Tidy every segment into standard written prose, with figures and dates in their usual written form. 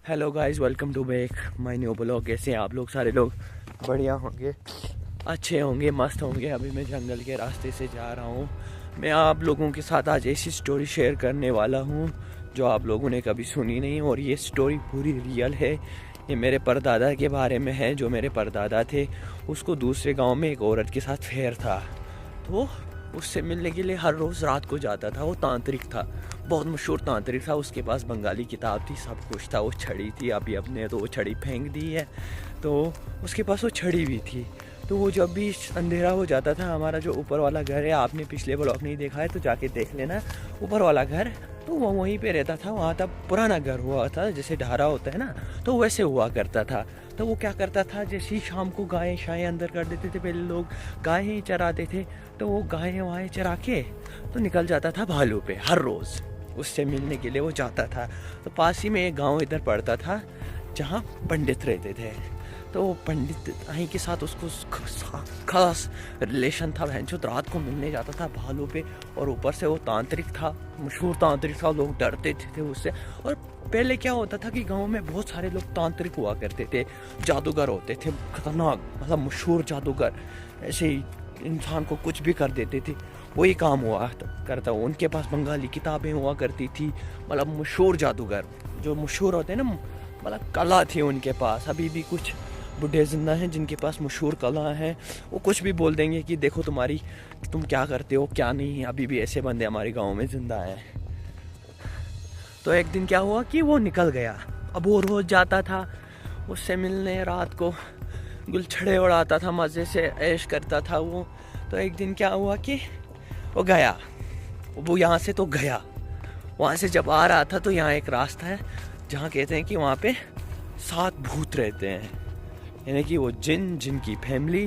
Hello guys, welcome to back my new blog. कैसे हैं आप लोग? सारे लोग बढ़िया होंगे, अच्छे होंगे, मस्त होंगे। अभी मैं जंगल के रास्ते से जा रहा हूँ। मैं आप लोगों के साथ आज ऐसी स्टोरी शेयर करने वाला हूँ जो आप लोगों ने कभी सुनी नहीं, और ये स्टोरी पूरी रियल है। ये मेरे परदादा के बारे में है। जो मेरे परदादा थे, उसको दूसरे गांव में एक औरत के साथ फेयर था, तो उससे मिलने के लिए हर रोज़ रात को जाता था। वो तांत्रिक था, बहुत मशहूर तांत्रिक था। उसके पास बंगाली किताब थी, सब कुछ था। वो छड़ी थी, अभी अपने तो वो छड़ी फेंक दी है, तो उसके पास वो छड़ी भी थी। तो वो जब भी अंधेरा हो जाता था, हमारा जो ऊपर वाला घर है, आपने पिछले ब्लॉग नहीं देखा है तो जाके देख लेना, ऊपर वाला घर, तो वो वहीं पे रहता था। वहाँ तब पुराना घर हुआ था, जैसे ढारा होता है ना, तो वैसे हुआ करता था। तो वो क्या करता था, जैसे ही शाम को गायें शायें अंदर कर देते थे, पहले लोग गायें ही चराते थे, तो वो गायें वायें चरा के तो निकल जाता था भालू पे। हर रोज़ उससे मिलने के लिए वो जाता था। तो पास ही में एक गांव इधर पड़ता था जहाँ पंडित रहते थे। तो वो पंडित आई के साथ उसको खास रिलेशन था। बहन जो रात को मिलने जाता था भालू पे, और ऊपर से वो तांत्रिक था, मशहूर तांत्रिक था। लोग डरते थे उससे। और पहले क्या होता था कि गांव में बहुत सारे लोग तांत्रिक हुआ करते थे, जादूगर होते थे, खतरनाक, मतलब मशहूर जादूगर। ऐसे ही इंसान को कुछ भी कर देते थे, वही काम हुआ करता। उनके पास बंगाली किताबें हुआ करती थी, मतलब मशहूर जादूगर जो मशहूर होते हैं ना, मतलब कला थी उनके पास। अभी भी कुछ बुढ़े जिंदा हैं जिनके पास मशहूर कला है। वो कुछ भी बोल देंगे कि देखो तुम क्या करते हो क्या नहीं। अभी भी ऐसे बंदे हमारे गांव में जिंदा हैं। तो एक दिन क्या हुआ कि वो निकल गया। अब वो रोज जाता था उससे मिलने, रात को गुलछड़े उड़ाता था, मज़े से ऐश करता था वो। तो एक दिन क्या हुआ कि वो गया, वो यहाँ से तो गया। वहाँ से जब आ रहा था तो यहाँ एक रास्ता है जहाँ कहते हैं कि वहाँ पे 7 भूत रहते हैं, यानी कि वो जिनकी फैमिली,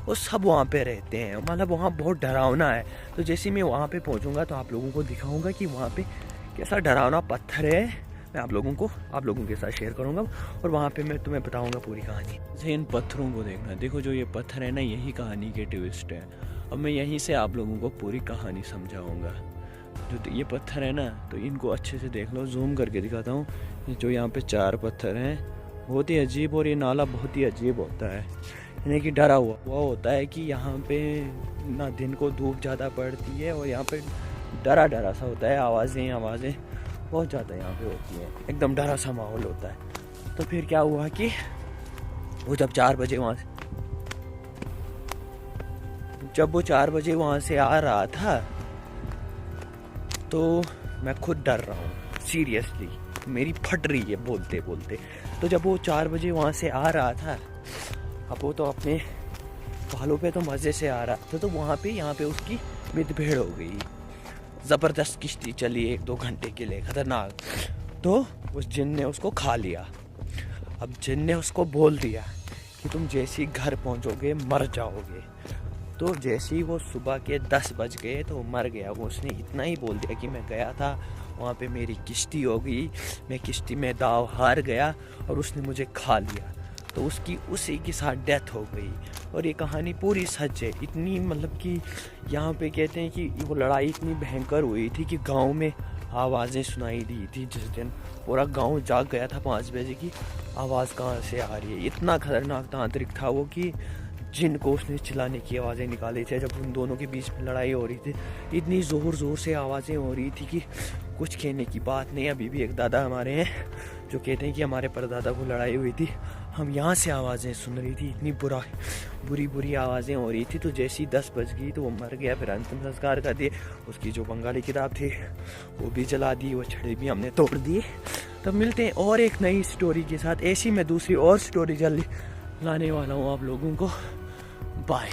वो सब वहाँ पे रहते हैं। मतलब वहाँ बहुत डरावना है। तो जैसे मैं वहाँ पे पहुँचूँगा तो आप लोगों को दिखाऊँगा कि वहाँ पे कैसा डरावना पत्थर है। मैं आप लोगों के साथ शेयर करूँगा, और वहाँ पे मैं तुम्हें बताऊँगा पूरी कहानी। जैसे इन पत्थरों को देखना, देखो जो ये पत्थर है ना, यही कहानी के ट्विस्ट है। अब मैं यहीं से आप लोगों को पूरी कहानी समझाऊँगा। जो ये पत्थर है ना, तो इनको अच्छे से देख लो, जूम करके दिखाता हूँ। जो यहाँ पे 4 पत्थर हैं, बहुत ही अजीब, और ये नाला बहुत ही अजीब होता है, यानी कि डरा हुआ होता है कि यहाँ पे ना दिन को धूप ज़्यादा पड़ती है, और यहाँ पे डरा सा होता है। आवाज़ें बहुत ज़्यादा यहाँ पे होती हैं, एकदम डरा सा माहौल होता है। तो फिर क्या हुआ कि वो जब 4 बजे वहाँ से आ रहा था, तो मैं खुद डर रहा हूँ, सीरियसली मेरी फट रही है बोलते बोलते। तो जब वो 4 बजे वहाँ से आ रहा था, अब वो तो अपने भालों पे तो मज़े से आ रहा था, तो यहाँ पे उसकी मुठभेड़ हो गई। ज़बरदस्त किश्ती चली 1-2 घंटे के लिए, खतरनाक। तो उस जिन ने उसको खा लिया। अब जिन ने उसको बोल दिया कि तुम जैसे ही घर पहुँचोगे मर जाओगे। तो जैसे ही वो सुबह के 10 बज गए तो मर गया वो। उसने इतना ही बोल दिया कि मैं गया था वहाँ पे, मेरी किश्ती हो गई, मैं किश्ती में दाव हार गया और उसने मुझे खा लिया। तो उसकी उसी के साथ डेथ हो गई। और ये कहानी पूरी सच है। इतनी, मतलब कि यहाँ पे कहते हैं कि वो लड़ाई इतनी भयंकर हुई थी कि गांव में आवाज़ें सुनाई दी थी। जिस दिन पूरा गांव जाग गया था 5 बजे की आवाज़ कहाँ से आ रही है। इतना खतरनाक तांत्रिक था वो कि जिनको उसने चिल्लाने की आवाज़ें निकाली थी। जब उन दोनों के बीच में लड़ाई हो रही थी, इतनी ज़ोर से आवाज़ें हो रही थी कि कुछ कहने की बात नहीं। अभी भी एक दादा हमारे हैं जो कहते हैं कि हमारे परदादा को लड़ाई हुई थी, हम यहाँ से आवाज़ें सुन रही थी, इतनी बुरी आवाज़ें हो रही थी। तो जैसी 10 बज गई तो वो मर गया। फिर अंतिम संस्कार कर दिए। उसकी जो बंगाली किताब थी वो भी जला दी, वो छड़े भी हमने तोड़ दिए। तो मिलते हैं और एक नई स्टोरी के साथ। ऐसी मैं दूसरी और स्टोरी जल्दी लाने वाला हूँ आप लोगों को। बाय।